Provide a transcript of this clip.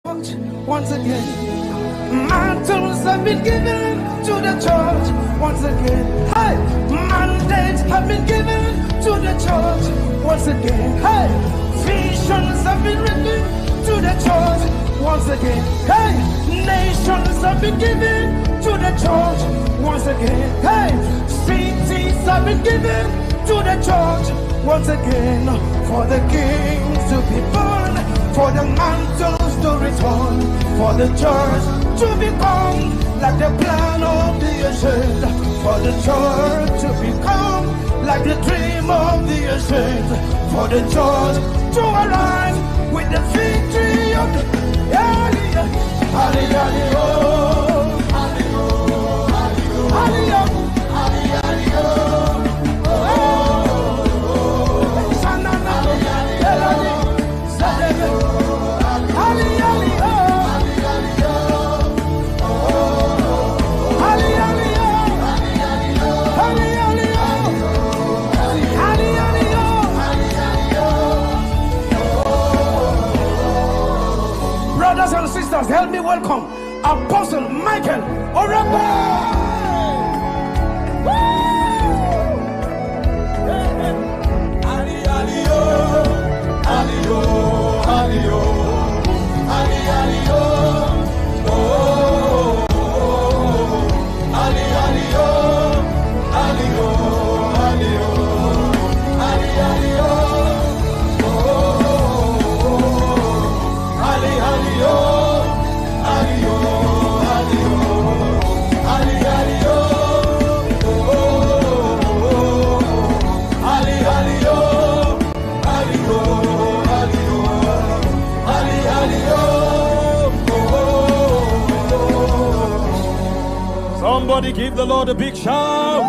once again. Mantles have been given to the church once again. Hey, mandates have been given to the church once again. Hey, visions have been written to the church once again. Hey, nations have been given to the church once again. Hey, cities have been given to the church once again. For the kings to be born, for the mantles to return, for the church to become like the plan of the ancient, for the church to become like the dream of the ancient, for the church to arise with the victory of the Brothers and sisters, help me welcome Apostle Michael Orokpo. Somebody give the Lord a big shout.